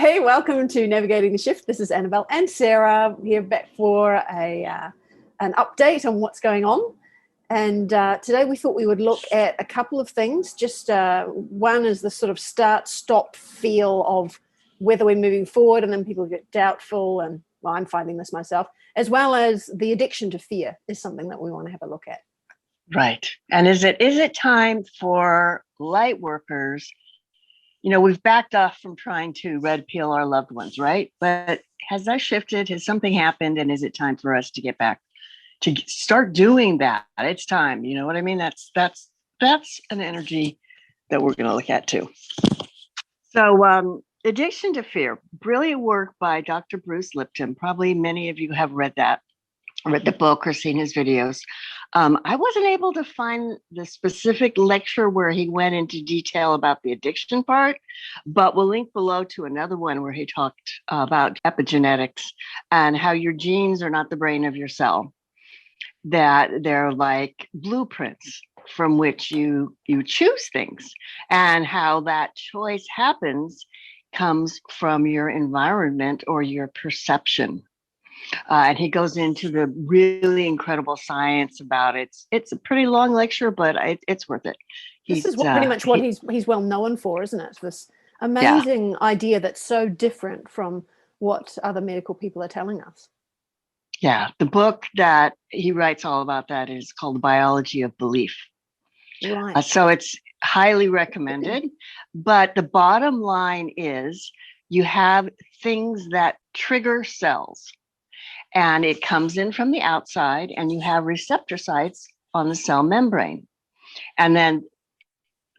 Hey, welcome to Navigating the Shift. This is Annabelle and Sarah here back for an update on what's going on. And today we thought we would look at a couple of things. Just one is the sort of start-stop feel of whether we're moving forward, and then people get doubtful, and well, I'm finding this myself, as well as the addiction to fear is something that we want to have a look at. Right. And is it time for light workers? You know, we've backed off from trying to red pill our loved ones, right? But has that shifted? Has something happened? And is it time for us to get back to start doing that? It's time. You know what I mean? That's an energy that we're going to look at too. So addiction to fear, brilliant work by Dr. Bruce Lipton. Probably many of you have read the book or seen his videos. I wasn't able to find the specific lecture where he went into detail about the addiction part, but we'll link below to another one where he talked about epigenetics and how your genes are not the brain of your cell, that they're like blueprints from which you choose things, and how that choice comes from your environment or your perception. And he goes into the really incredible science about it. It's a pretty long lecture, but it's worth it. This is pretty much what he's well known for, isn't it? This amazing idea that's so different from what other medical people are telling us. Yeah, the book that he writes all about that is called The Biology of Belief. Right. So it's highly recommended. But the bottom line is you have things that trigger cells. And it comes in from the outside, and you have receptor sites on the cell membrane. And then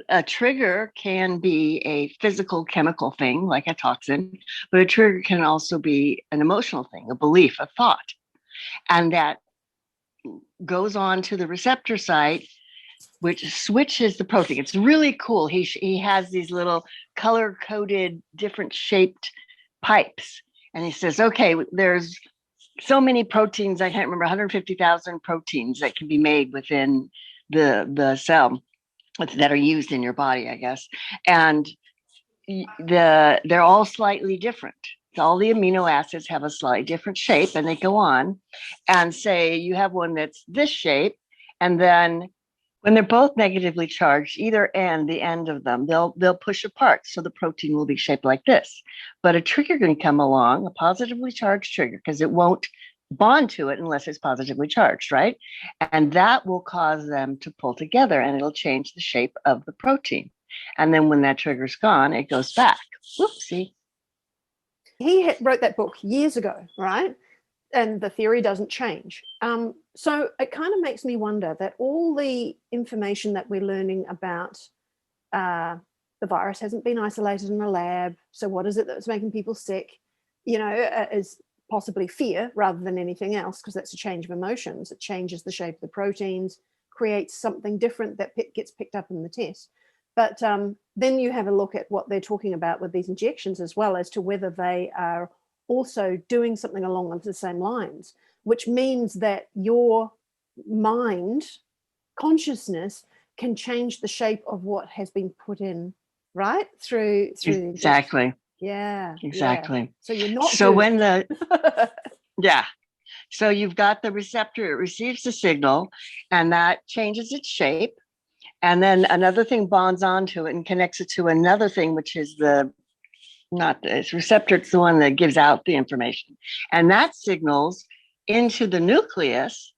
a trigger can be a physical chemical thing like a toxin, but a trigger can also be an emotional thing, a belief, a thought. And that goes on to the receptor site, which switches the protein. It's really cool. He has these little color-coded, different shaped pipes. And he says, okay, there's so many proteins, I can't remember, 150,000 proteins that can be made within the cell that are used in your body, I guess. And they're all slightly different. All the amino acids have a slightly different shape, and they go on and say you have one that's this shape, and then when they're both negatively charged, either end, the end of them, they'll push apart. So the protein will be shaped like this. But a trigger can come along, a positively charged trigger, because it won't bond to it unless it's positively charged, right? And that will cause them to pull together, and it'll change the shape of the protein. And then when that trigger's gone, it goes back. Whoopsie. He wrote that book years ago, right? And the theory doesn't change. So it kind of makes me wonder that all the information that we're learning about the virus hasn't been isolated in a lab. So what is it that's making people sick? You know, is possibly fear rather than anything else, because that's a change of emotions. It changes the shape of the proteins, creates something different that gets picked up in the test. But then you have a look at what they're talking about with these injections, as well as to whether they are also doing something along the same lines, which means that your mind consciousness can change the shape of what has been put in, right? Through Exactly. Yeah. Exactly. Yeah. So you're not when yeah. So you've got the receptor, it receives the signal, and that changes its shape. And then another thing bonds onto it and connects it to another thing, which is it's receptor, it's the one that gives out the information. And that signals into the nucleus.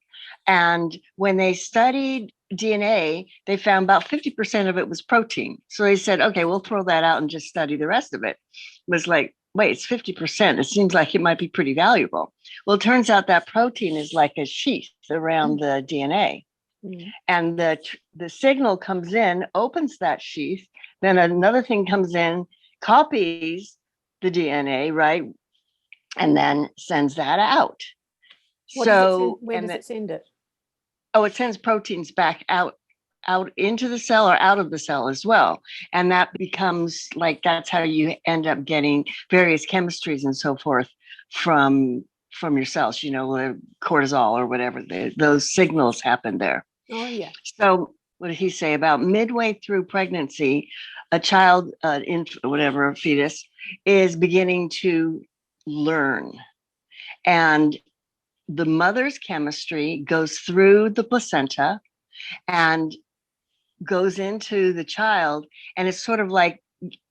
And when they studied DNA, they found about 50% of it was protein. So they said, okay, we'll throw that out and just study the rest of it. It was like, wait, it's 50%. It seems like it might be pretty valuable. Well, it turns out that protein is like a sheath around the DNA. Mm-hmm. And the signal comes in, opens that sheath, then another thing comes in, copies the DNA, right? And then sends that out. Where does it send it? Oh, it sends proteins back out into the cell or out of the cell as well. And that becomes like, that's how you end up getting various chemistries and so forth from your cells, you know, cortisol or whatever. Those signals happen there. Oh, yeah. So what did he say? About midway through pregnancy, a child, infant, whatever, fetus, is beginning to learn. And the mother's chemistry goes through the placenta and goes into the child. And it's sort of like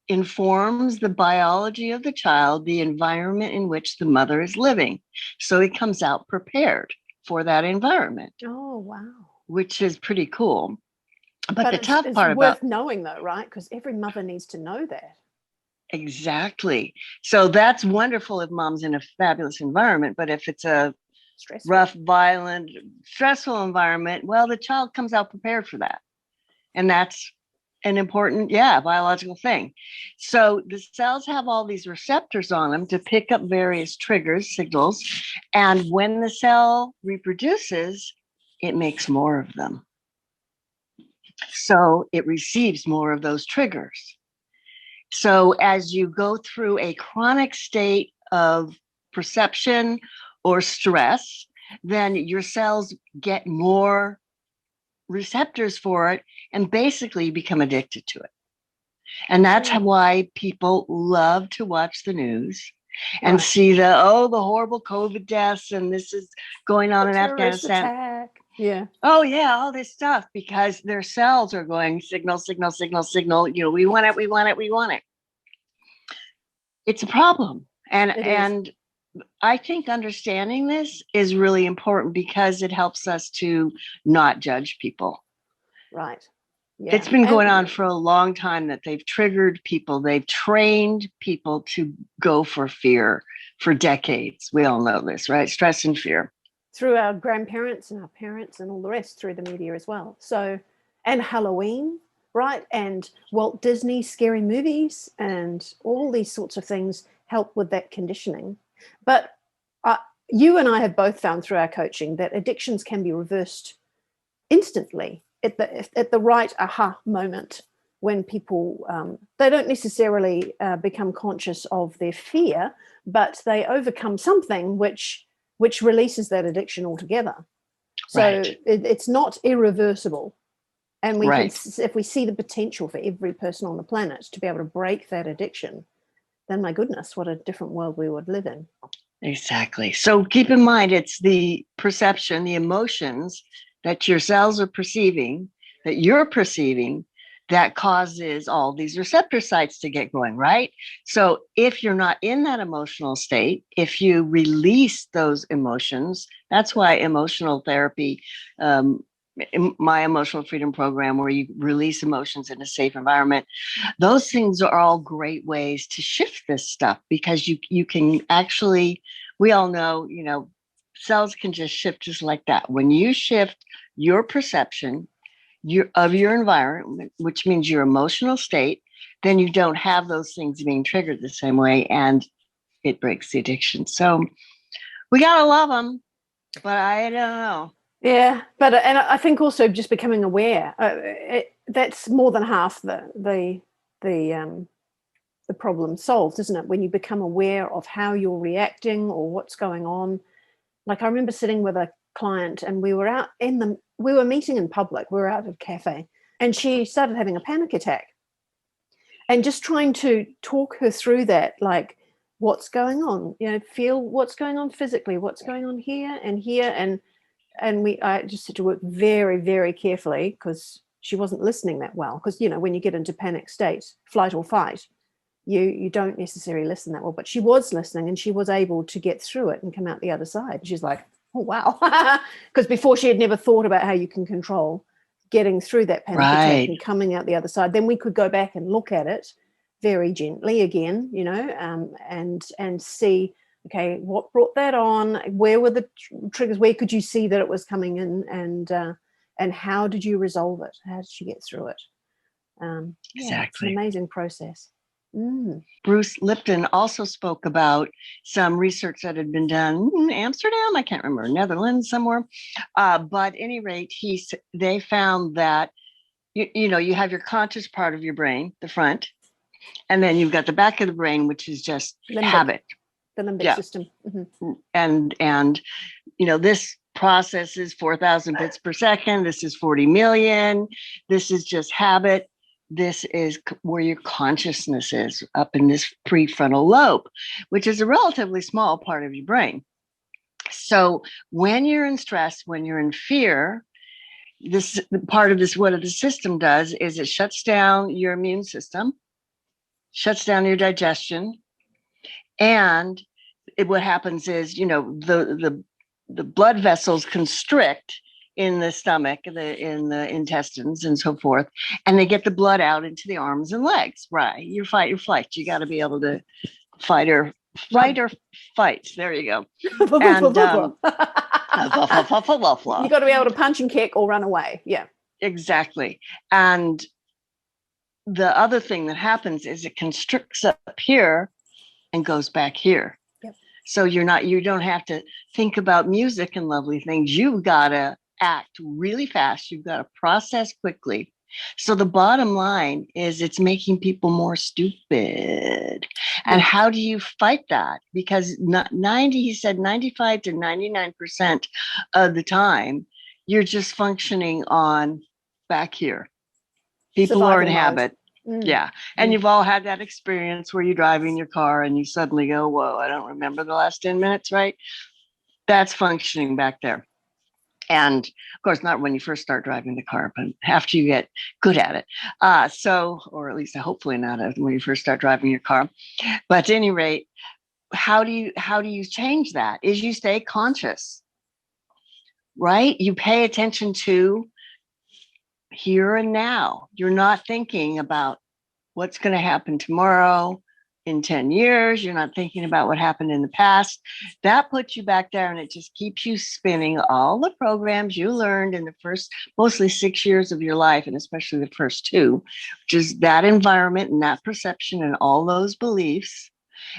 informs the biology of the child, the environment in which the mother is living. So it comes out prepared for that environment. Oh, wow. Which is pretty cool. But the it's, tough it's part worth about knowing though, right? Because every mother needs to know that. exactly. So that's wonderful if mom's in a fabulous environment, but if it's a Stressful. rough, violent, stressful environment, well, the child comes out prepared for that. And that's an important, biological thing. So the cells have all these receptors on them to pick up various triggers, signals. And when the cell reproduces, it makes more of them. So it receives more of those triggers. So as you go through a chronic state of perception or stress, then your cells get more receptors for it and basically become addicted to it. And that's why people love to watch the news and see the horrible COVID deaths and this is going on in Afghanistan. Attack. Yeah. Oh yeah, all this stuff, because their cells are going signal, signal, signal, signal. You know, we want it, we want it, we want it. It's a problem. And I think understanding this is really important because it helps us to not judge people. Right. Yeah. It's been going on for a long time that they've triggered people. They've trained people to go for fear for decades. We all know this, right? Stress and fear. Through our grandparents and our parents and all the rest, through the media as well. So, and Halloween, right? And Walt Disney scary movies and all these sorts of things help with that conditioning. But you and I have both found through our coaching that addictions can be reversed instantly at the right aha moment, when people they don't necessarily become conscious of their fear, but they overcome something which releases that addiction altogether. So it's not irreversible. And we can, if we see the potential for every person on the planet to be able to break that addiction, then my goodness, what a different world we would live in. Exactly. So keep in mind, it's the perception, the emotions that your cells are perceiving, that you're perceiving, that causes all these receptor sites to get going, right? So if you're not in that emotional state, if you release those emotions, that's why emotional therapy, my emotional freedom program, where you release emotions in a safe environment, those things are all great ways to shift this stuff, because you can actually, we all know, cells can just shift just like that. When you shift your perception of your environment, which means your emotional state, then you don't have those things being triggered the same way, and it breaks the addiction. So we gotta love them, but I don't know. Yeah, but and I think also just becoming aware, that's more than half the problem solved, isn't it? When you become aware of how you're reacting or what's going on. Like I remember sitting with a client and we were meeting in public. We were out at a cafe and she started having a panic attack, and just trying to talk her through that, like, what's going on, feel what's going on physically, what's going on here and here. And I just had to work very, very carefully, because she wasn't listening that well. Because, when you get into panic state, flight or fight, you don't necessarily listen that well. But she was listening, and she was able to get through it and come out the other side. She's like, oh, wow. Because before she had never thought about how you can control getting through that panic attack and coming out the other side. Then we could go back and look at it very gently again, and see, okay, what brought that on? Where were the triggers? Where could you see that it was coming in? And how did you resolve it? How did you get through it? Exactly. It's an amazing process. Bruce Lipton also spoke about some research that had been done in Amsterdam, I can't remember, Netherlands somewhere. But at any rate, they found that, you have your conscious part of your brain, the front, and then you've got the back of the brain, which is just habit. The limbic system. Mm-hmm. And this process is 4,000 bits per second. This is 40 million. This is just habit. this is where your consciousness is, up in this prefrontal lobe, which is a relatively small part of your brain. So when you're in stress, when you're in fear, this part of this, what the system does is it shuts down your immune system, shuts down your digestion, and what happens is, the blood vessels constrict in the stomach, in the intestines, and so forth, and they get the blood out into the arms and legs. Right, your fight or flight. You got to be able to fight or fight. There you go. And you got to be able to punch and kick or run away. Yeah, exactly. And the other thing that happens is it constricts up here and goes back here. Yep. So you don't have to think about music and lovely things. You've got to act really fast. You've got to process quickly. So the bottom line is it's making people more stupid. And how do you fight that? Because he said 95 to 99% of the time, you're just functioning on back here. People are in habit. Yeah. And you've all had that experience where you're driving your car and you suddenly go, whoa, I don't remember the last 10 minutes, right? That's functioning back there. And of course, not when you first start driving the car, but after you get good at it. Or at least hopefully not when you first start driving your car. But at any rate, how do you change that? Is you stay conscious, right? You pay attention to here and now. You're not thinking about what's going to happen tomorrow, in 10 years. You're not thinking about what happened in the past. That puts you back there, and it just keeps you spinning all the programs you learned in the first, mostly 6 years of your life, and especially the first 2, which is that environment and that perception and all those beliefs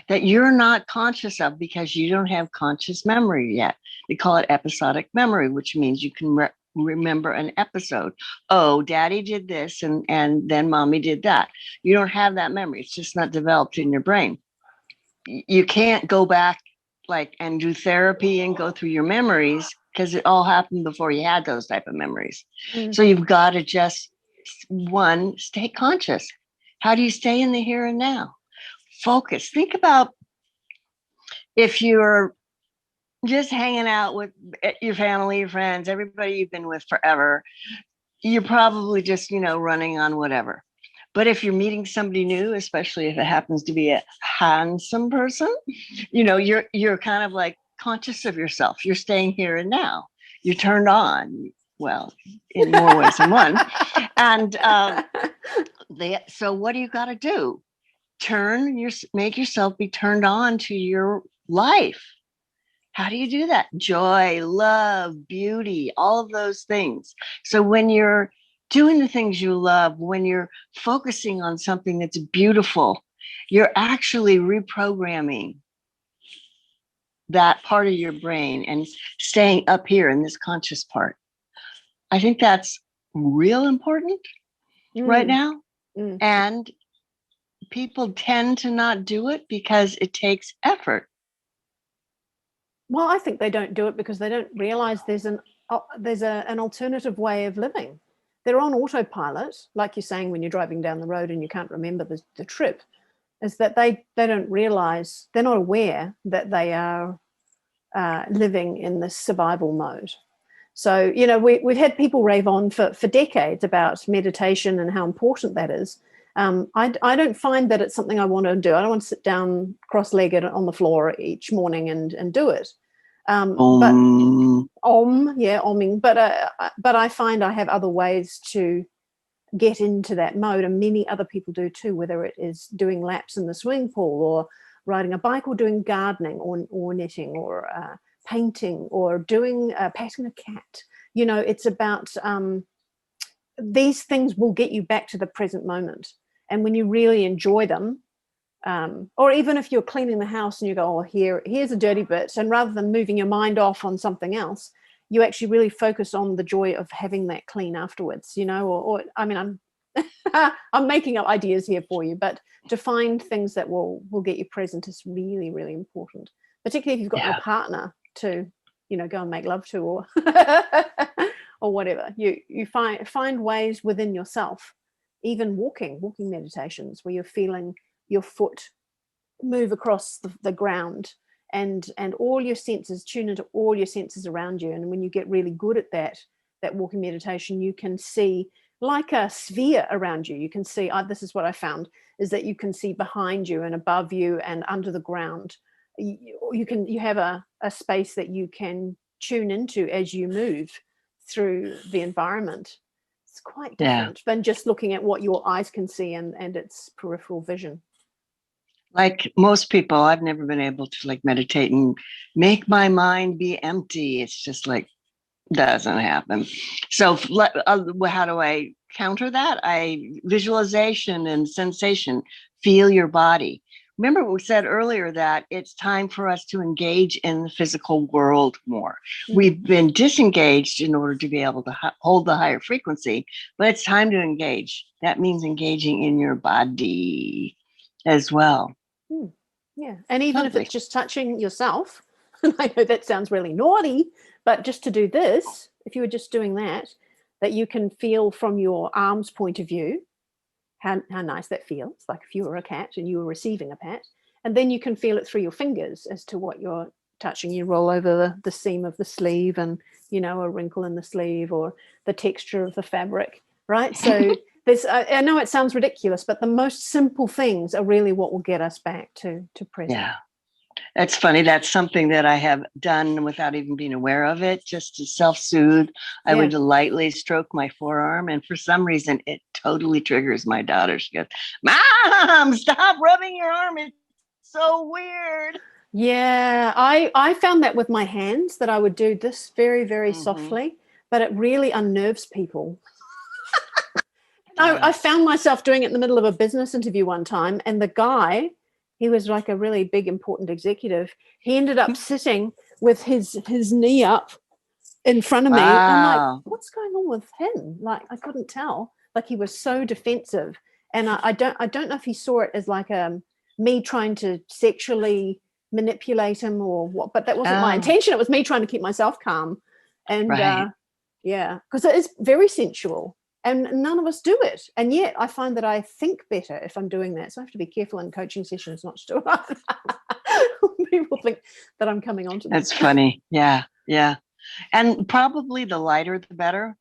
that you're not conscious of because you don't have conscious memory yet. They call it episodic memory, which means you can remember an episode. Oh, daddy did this and then mommy did that. You don't have that memory. It's just not developed in your brain. You can't go back and do therapy and go through your memories because it all happened before you had those type of memories. So you've got to just, one, stay conscious. How do you stay in the here and now? Focus. Think about if you're just hanging out with your family, your friends, everybody you've been with forever, you're probably just, running on whatever. But if you're meeting somebody new, especially if it happens to be a handsome person, you're kind of like conscious of yourself. You're staying here and now. You're turned on. Well, in more ways than one. And so what do you got to do? Make yourself be turned on to your life. How do you do that? Joy, love, beauty, all of those things. So when you're doing the things you love, when you're focusing on something that's beautiful, you're actually reprogramming that part of your brain and staying up here in this conscious part. I think that's real important right now. And people tend to not do it because it takes effort. Well, I think they don't do it because they don't realize there's an alternative way of living. They're on autopilot, like you're saying when you're driving down the road and you can't remember the trip, is that they don't realize, they're not aware that they are living in this survival mode. So, we've had people rave on for decades about meditation and how important that is. I don't find that it's something I want to do. I don't want to sit down cross-legged on the floor each morning and do it. But omming. But I find I have other ways to get into that mode, and many other people do too. Whether it is doing laps in the swimming pool, or riding a bike, or doing gardening, or knitting, or painting, or doing patting a cat. It's about these things will get you back to the present moment. And when you really enjoy them, or even if you're cleaning the house and you go, oh, here's a dirty bit, and rather than moving your mind off on something else, you actually really focus on the joy of having that clean afterwards, or I mean, I'm making up ideas here for you, but to find things that will get you present is really, really important, particularly if you've got no partner to, go and make love to, or or whatever. You find ways within yourself even walking meditations where you're feeling your foot move across the ground, and all your senses, tune into all your senses around you. And when you get really good at that walking meditation, you can see like a sphere around you. You can see, this is what I found, is that you can see behind you and above you and under the ground. You have a space that you can tune into as you move through the environment. It's quite different than just looking at what your eyes can see and its peripheral vision. Like most people, I've never been able to like meditate and make my mind be empty. It's just like, doesn't happen. So how do I counter that? Visualization and sensation, feel your body. Remember what we said earlier, that it's time for us to engage in the physical world more. We've been disengaged in order to be able to hold the higher frequency, but it's time to engage. That means engaging in your body as well. Yeah. And even if it's just touching yourself, I know that sounds really naughty, but just to do this, if you were just doing that you can feel from your arms point of view how nice that feels, like if you were a cat and you were receiving a pat. And then you can feel it through your fingers as to what you're touching. You roll over the seam of the sleeve and, a wrinkle in the sleeve or the texture of the fabric, right? So I know it sounds ridiculous, but the most simple things are really what will get us back to present. Yeah. That's funny. That's something that I have done without even being aware of it, just to self-soothe. I would lightly stroke my forearm, and for some reason, it totally triggers my daughter. She goes, "Mom, stop rubbing your arm. It's so weird." Yeah, I found that with my hands, that I would do this very, very softly, but it really unnerves people. I found myself doing it in the middle of a business interview one time, and the guy, he was like a really big, important executive. He ended up sitting with his knee up in front of me. I'm like, what's going on with him? Like, I couldn't tell. Like, he was so defensive. And I don't know if he saw it as like me trying to sexually manipulate him or what, but that wasn't my intention. It was me trying to keep myself calm. And because it is very sensual. And none of us do it. And yet I find that I think better if I'm doing that. So I have to be careful in coaching sessions not to do it. People think that I'm coming on to them. That's funny. Yeah. Yeah. And probably the lighter, the better.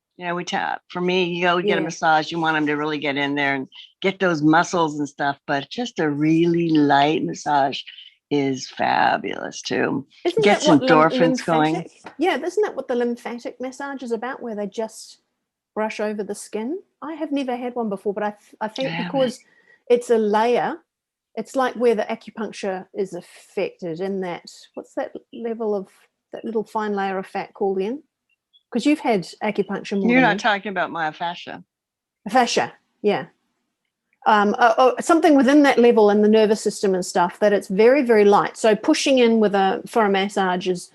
For me, you go get a massage, you want them to really get in there and get those muscles and stuff. But just a really light massage is fabulous too. Gets endorphins going. Yeah. Isn't that what the lymphatic massage is about, where they just brush over the skin? I have never had one before, but I think because it's a layer, it's like where the acupuncture is affected in that, what's that level of that little fine layer of fat called in? Because you've had acupuncture more. You're not talking about myofascia. Fascia, yeah. Something within that level in the nervous system and stuff, that it's very, very light. So pushing in for a massage is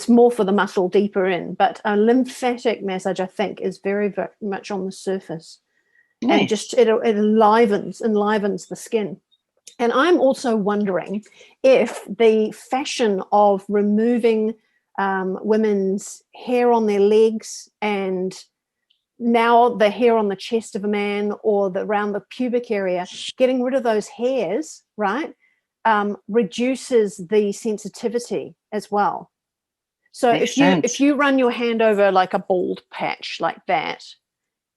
more for the muscle deeper in, but a lymphatic massage, I think, is very, very much on the surface. Nice. And just it enlivens the skin. And I'm also wondering if the fashion of removing women's hair on their legs and now the hair on the chest of a man or around the pubic area, getting rid of those hairs, right, reduces the sensitivity as well. So if you run your hand over like a bald patch like that,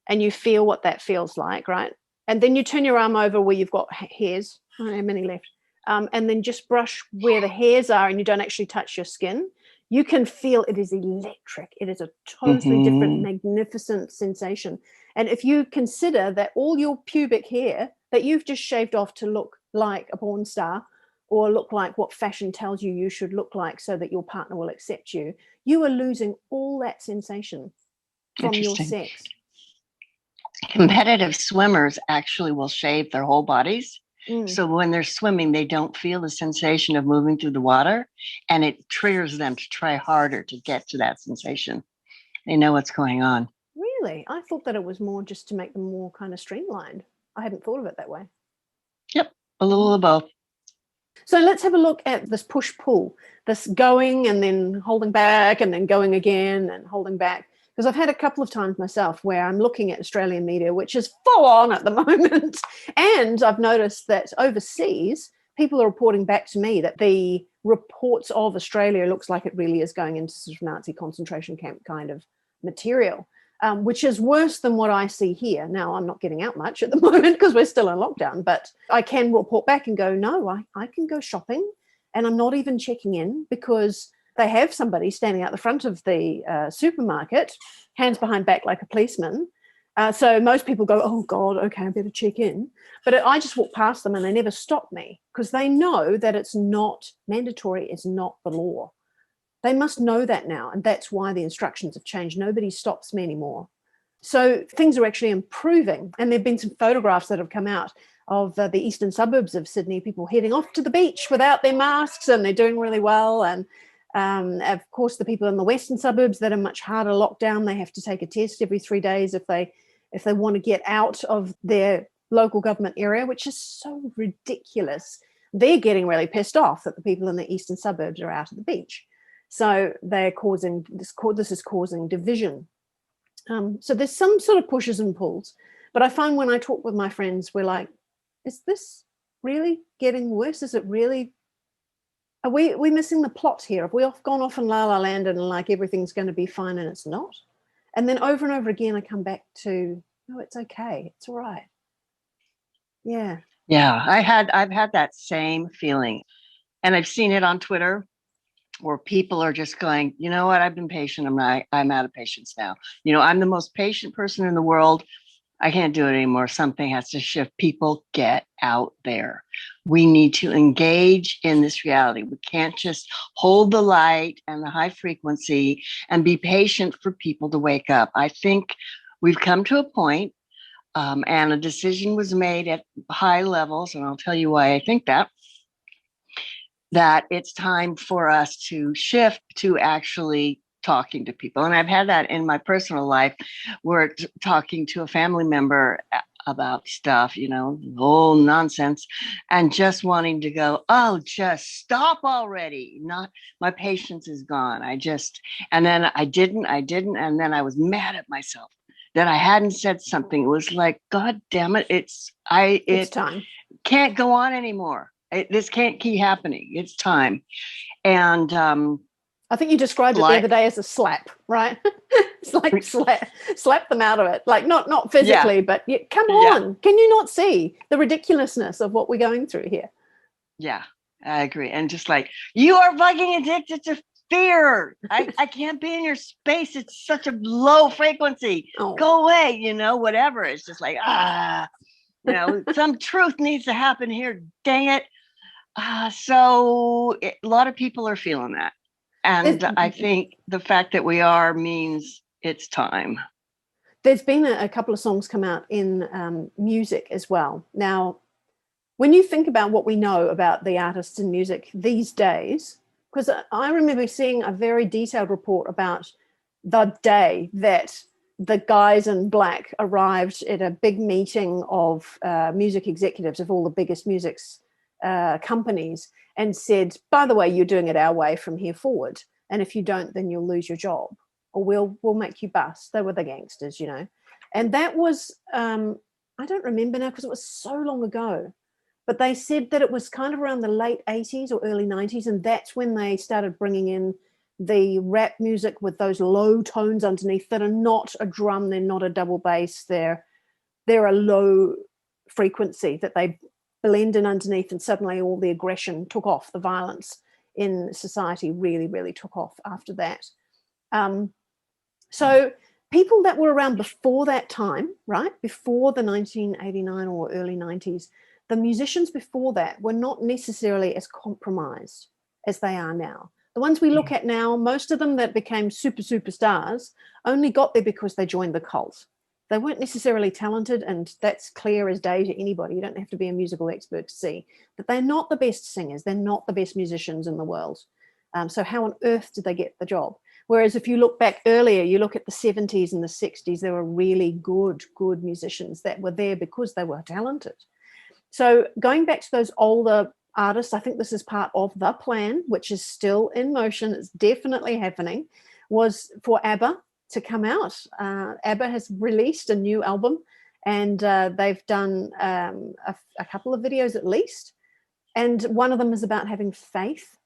and you feel what that feels like, right? And then you turn your arm over where you've got hairs, I don't have many left, and then just brush where the hairs are and you don't actually touch your skin, you can feel it is electric. It is a totally different, magnificent sensation. And if you consider that all your pubic hair that you've just shaved off to look like a porn star, or look like what fashion tells you should look like so that your partner will accept you, you are losing all that sensation from your sex. Competitive swimmers actually will shave their whole bodies. So when they're swimming, they don't feel the sensation of moving through the water, and it triggers them to try harder to get to that sensation. They know what's going on. Really? I thought that it was more just to make them more kind of streamlined. I hadn't thought of it that way. Yep, a little of both. So let's have a look at this push-pull, this going and then holding back and then going again and holding back. because I've had a couple of times myself where I'm looking at Australian media, which is full on at the moment. And I've noticed that overseas, people are reporting back to me that the reports of Australia looks like it really is going into sort of Nazi concentration camp kind of material, which is worse than what I see here. Now, I'm not getting out much at the moment because we're still in lockdown, but I can report back and go, no, I can go shopping and I'm not even checking in because they have somebody standing out the front of the supermarket, hands behind back like a policeman. So most people go, oh, God, okay, I better check in. But I just walk past them and they never stop me because they know that it's not mandatory, it's not the law. They must know that now, and that's why the instructions have changed. Nobody stops me anymore. So things are actually improving, and there have been some photographs that have come out of the eastern suburbs of Sydney, people heading off to the beach without their masks, and they're doing really well. And of course, the people in the western suburbs that are much harder lockdown, they have to take a test every 3 days if they want to get out of their local government area, which is so ridiculous. They're getting really pissed off that the people in the eastern suburbs are out at the beach. So they're causing this is causing division. So there's some sort of pushes and pulls. But I find when I talk with my friends, we're like, is this really getting worse? Is it really? Are we missing the plot here? Have we gone off in La La Land and like everything's going to be fine and it's not? And then over and over again, I come back to, no, it's okay. It's all right. Yeah. Yeah, I've had that same feeling. And I've seen it on Twitter where people are just going, you know what, I've been patient. I'm out of patience now. I'm the most patient person in the world. I can't do it anymore. Something has to shift. People, get out there. We need to engage in this reality. We can't just hold the light and the high frequency and be patient for people to wake up. I think we've come to a point, and a decision was made at high levels, and I'll tell you why I think that it's time for us to shift to actually talking to people. And I've had that in my personal life where talking to a family member about stuff, whole nonsense, and just wanting to go, oh, just stop already. Not, my patience is gone. And then I didn't. And then I was mad at myself that I hadn't said something. It was like, God damn it. It's time. Can't go on anymore. This can't keep happening. It's time. And I think you described it the other day as a slap, right? It's like slap them out of it. Like not physically, but come on. Yeah. Can you not see the ridiculousness of what we're going through here? Yeah, I agree. And just like, you are fucking addicted to fear. I can't be in your space. It's such a low frequency. Oh. Go away, whatever. It's just like, some truth needs to happen here. Dang it. So a lot of people are feeling that. And I think the fact that we are means it's time. There's been a couple of songs come out in music as well. Now, when you think about what we know about the artists in music these days, because I remember seeing a very detailed report about the day that the guys in black arrived at a big meeting of music executives of all the biggest music companies and said, by the way, you're doing it our way from here forward. And if you don't, then you'll lose your job or we'll make you bust. They were the gangsters, And that was, I don't remember now because it was so long ago, but they said that it was kind of around the late 80s or early 90s. And that's when they started bringing in the rap music with those low tones underneath that are not a drum, they're not a double bass, they're a low frequency that they blend in underneath, and suddenly all the aggression took off. The violence in society really, really took off after that. So people that were around before that time, right, before the 1989 or early 90s, the musicians before that were not necessarily as compromised as they are now. The ones we look at now, most of them that became superstars only got there because they joined the cult. They weren't necessarily talented, and that's clear as day to anybody. You don't have to be a musical expert to see that they're not the best singers. They're not the best musicians in the world. So how on earth did they get the job? Whereas if you look back earlier, you look at the 70s and the 60s, there were really good musicians that were there because they were talented. So going back to those older artists, I think this is part of the plan, which is still in motion. It's definitely happening, was for ABBA to come out. ABBA has released a new album, and they've done a couple of videos at least. And one of them is about having faith,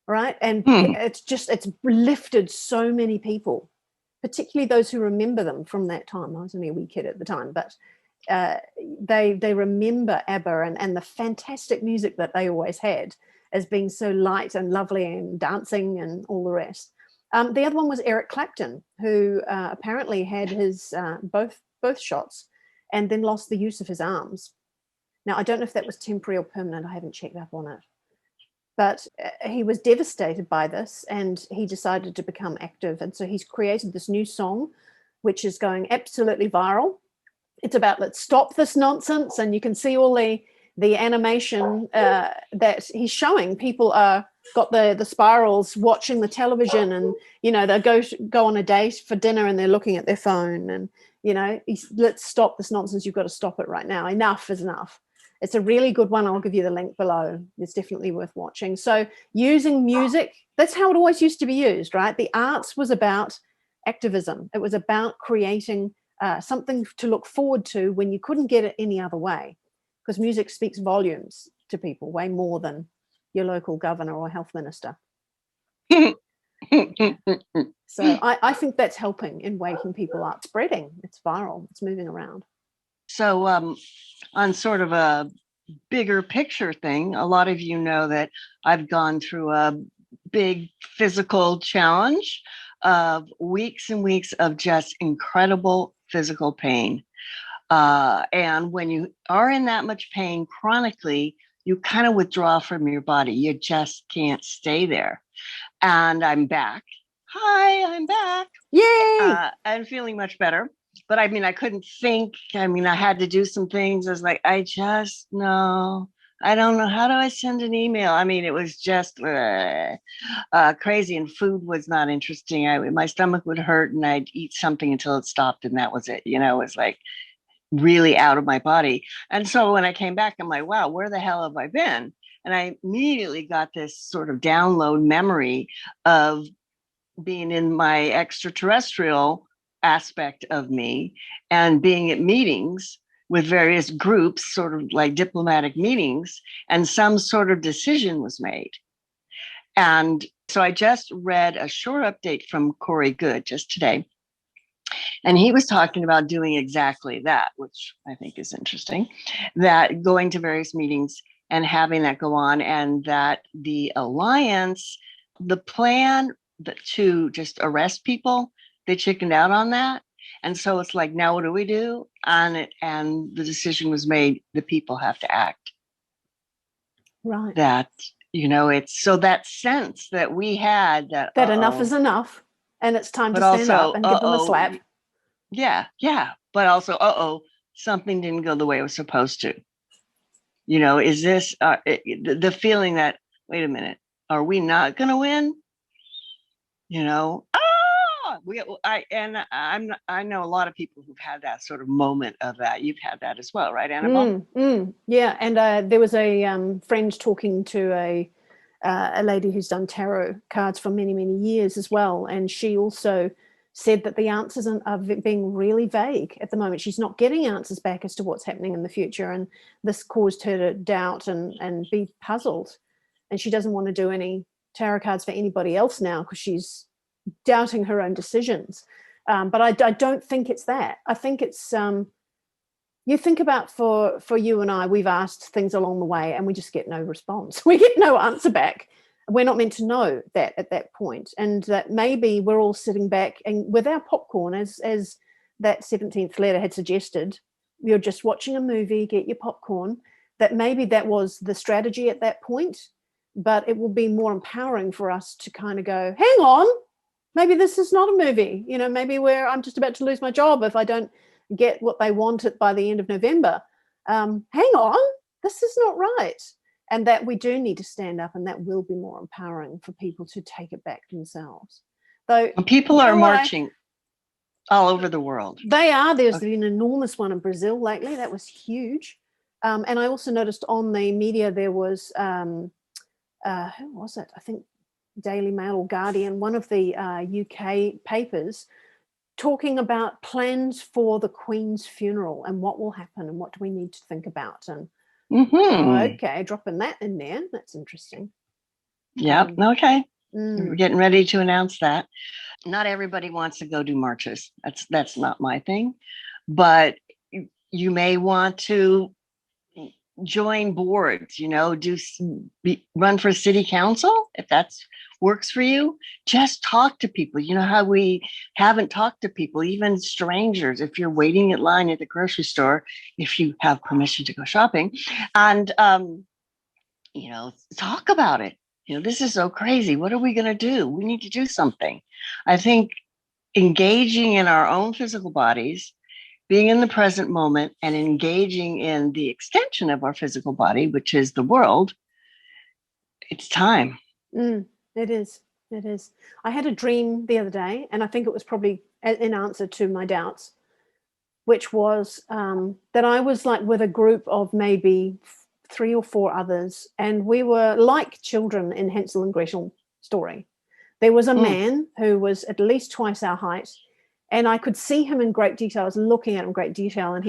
right? And it's lifted so many people, particularly those who remember them from that time. I was only a wee kid at the time, but they remember ABBA and the fantastic music that they always had as being so light and lovely and dancing and all the rest. The other one was Eric Clapton, who apparently had his both shots and then lost the use of his arms. Now, I don't know if that was temporary or permanent. I haven't checked up on it. But he was devastated by this, and he decided to become active. And so he's created this new song, which is going absolutely viral. It's about, let's stop this nonsense. And you can see all the animation that he's showing. People are got the spirals watching the television, and, you know, they go on a date for dinner and they're looking at their phone, and, you know, let's stop this nonsense. You've got to stop it right now. Enough is enough. It's a really good one. I'll give you the link below. It's definitely worth watching. So using music, that's how it always used to be used, right? The arts was about activism. It was about creating something to look forward to when you couldn't get it any other way, because music speaks volumes to people, way more than your local governor or health minister. So I think that's helping in waking people up, spreading. It's viral. It's moving around. So on sort of a bigger picture thing, a lot of you know that I've gone through a big physical challenge of weeks and weeks of just incredible physical pain. And when you are in that much pain chronically, you kind of withdraw from your body. You just can't stay there. And I'm back. Hi, I'm back. Yay! I'm feeling much better. But I mean, I couldn't think. I mean, I had to do some things. I was like, I don't know. How do I send an email? I mean, it was just crazy, and food was not interesting. My stomach would hurt and I'd eat something until it stopped, and that was it. You know, it was like really out of my body. And so when I came back, I'm like, wow, where the hell have I been? And I immediately got this sort of download memory of being in my extraterrestrial aspect of me and being at meetings with various groups, sort of like diplomatic meetings, and some sort of decision was made. And so I just read a short update from Corey Good just today. And he was talking about doing exactly that, which I think is interesting, that going to various meetings and having that go on, and that the alliance, the plan to just arrest people, they chickened out on that. And so it's like, now what do we do? And the decision was made, the people have to act. Right. That, you know, it's so that sense that we had that enough is enough, and it's time to stand up and give them a slap. Yeah. But also, something didn't go the way it was supposed to. You know, is this the feeling that, wait a minute, are we not going to win? You know, I know a lot of people who've had that sort of moment of that. You've had that as well, right, Annabelle? Yeah, and there was a friend talking to a lady who's done tarot cards for many, many years as well, and she also said that the answers are being really vague at the moment. She's not getting answers back as to what's happening in the future, and this caused her to doubt and be puzzled, and she doesn't want to do any tarot cards for anybody else now because she's doubting her own decisions. But I don't think it's that. I think it's you think about for you and I, we've asked things along the way and we just get no response. We get no answer back. We're not meant to know that at that point, and that maybe we're all sitting back and with our popcorn, as that 17th letter had suggested, you're just watching a movie, get your popcorn, that maybe that was the strategy at that point. But it will be more empowering for us to kind of go, hang on, maybe this is not a movie. You know, maybe I'm just about to lose my job if I don't get what they wanted by the end of November. Hang on, this is not right. And that we do need to stand up, and that will be more empowering for people to take it back themselves. Though people are marching all over the world. They are. There's been an enormous one in Brazil lately. That was huge. And I also noticed on the media there was, who was it? I think Daily Mail or Guardian, one of the UK papers talking about plans for the Queen's funeral and what will happen and what do we need to think about. And okay, dropping that in there. That's interesting. Yep. Okay. We're getting ready to announce that. Not everybody wants to go do marches. That's not my thing. But you may want to join boards, run for city council if that's works for you. Just talk to people. You know how we haven't talked to people, even strangers, if you're waiting in line at the grocery store, if you have permission to go shopping, and talk about it. This is so crazy. What are we going to do? We need to do something. I think engaging in our own physical bodies, being in the present moment, and engaging in the extension of our physical body, which is the world, it's time. It is. It is. I had a dream the other day, and I think it was probably in answer to my doubts, which was that I was like with a group of maybe 3 or 4 others, and we were like children in Hansel and Gretel story. There was a man who was at least twice our height, and I could see him in great detail. I was looking at him in great detail, and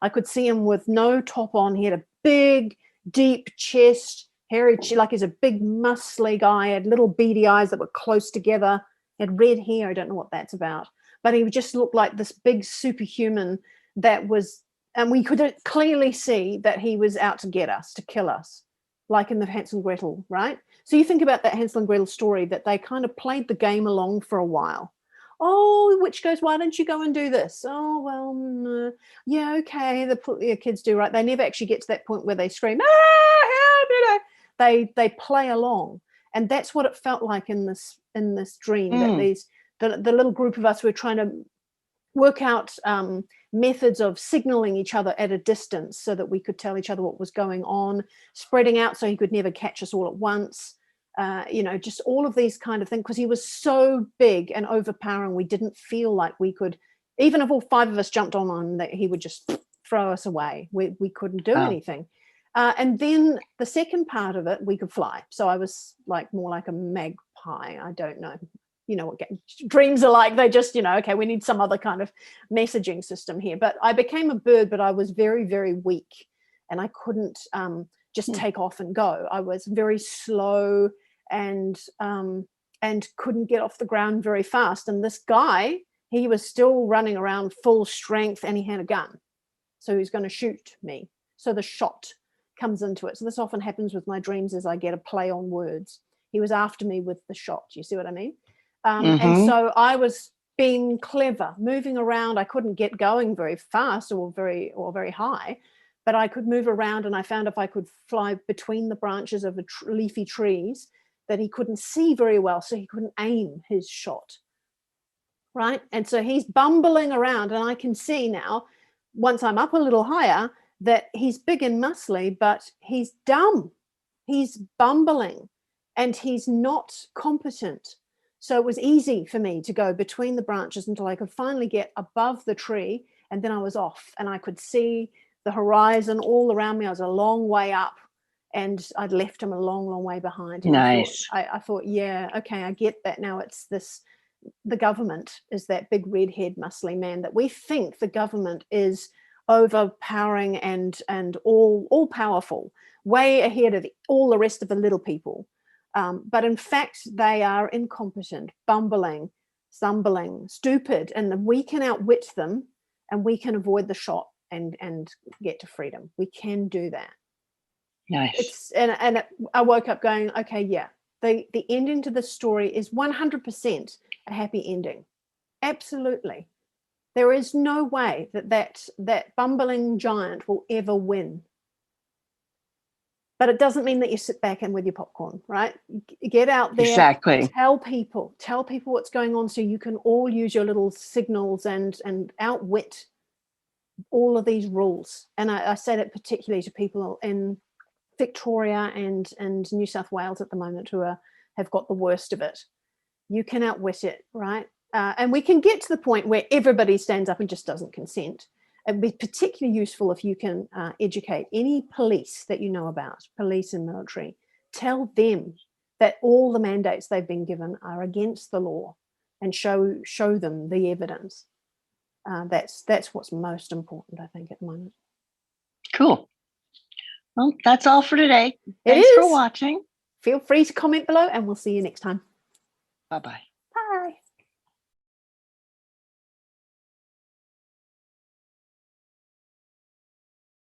I could see him with no top on. He had a big, deep chest, hairy, like he's a big, muscly guy, had little beady eyes that were close together, had red hair. I don't know what that's about, but he just looked like this big superhuman that was, and we could clearly see that he was out to get us, to kill us, like in the Hansel and Gretel, right? So you think about that Hansel and Gretel story, that they kind of played the game along for a while. Oh, which goes, why don't you go and do this? Oh, well, no. Yeah, okay, the kids do, right? They never actually get to that point where they scream, help, They play along. And that's what it felt like in this dream, that the little group of us were trying to work out methods of signaling each other at a distance so that we could tell each other what was going on, spreading out so he could never catch us all at once. Just all of these kind of things, because he was so big and overpowering. We didn't feel like we could, even if all 5 of us jumped on that, he would just throw us away. We couldn't do anything. And then the second part of it, we could fly. So I was like more like a magpie. I don't know. You know what dreams are like. They just, okay, we need some other kind of messaging system here. But I became a bird, but I was very, very weak, and I couldn't just take off and go. I was very slow and couldn't get off the ground very fast. And this guy, he was still running around full strength, and he had a gun. So he's going to shoot me. So the shot comes into it. So this often happens with my dreams, as I get a play on words. He was after me with the shot. You see what I mean? And so I was being clever, moving around. I couldn't get going very fast or very high, but I could move around, and I found if I could fly between the branches of the leafy trees, that he couldn't see very well, so he couldn't aim his shot, right? And so he's bumbling around, and I can see now, once I'm up a little higher, that he's big and muscly, but he's dumb. He's bumbling, and he's not competent. So it was easy for me to go between the branches until I could finally get above the tree, and then I was off, and I could see the horizon all around me. I was a long way up, and I'd left him a long, long way behind. And nice. I thought, yeah, okay, I get that now. It's this, the government is that big red-haired muscly man that we think the government is overpowering and all powerful, way ahead of all the rest of the little people. But in fact, they are incompetent, bumbling, stumbling, stupid, and we can outwit them, and we can avoid the shot and get to freedom. We can do that. Nice. I woke up going, okay, yeah, the ending to this story is 100% a happy ending. Absolutely. There is no way that bumbling giant will ever win. But it doesn't mean that you sit back and with your popcorn, right? Get out there, exactly. Tell people what's going on, so you can all use your little signals and outwit all of these rules. And I say that particularly to people in Victoria and New South Wales at the moment who have got the worst of it. You can outwit it, right? And we can get to the point where everybody stands up and just doesn't consent. It'd be particularly useful if you can educate any police that you know about, police and military. Tell them that all the mandates they've been given are against the law. and show them the evidence. That's what's most important, I think, at the moment. Cool. Well, that's all for today. It Thanks for is. watching. Feel free to comment below, and we'll see you next time. Bye-bye.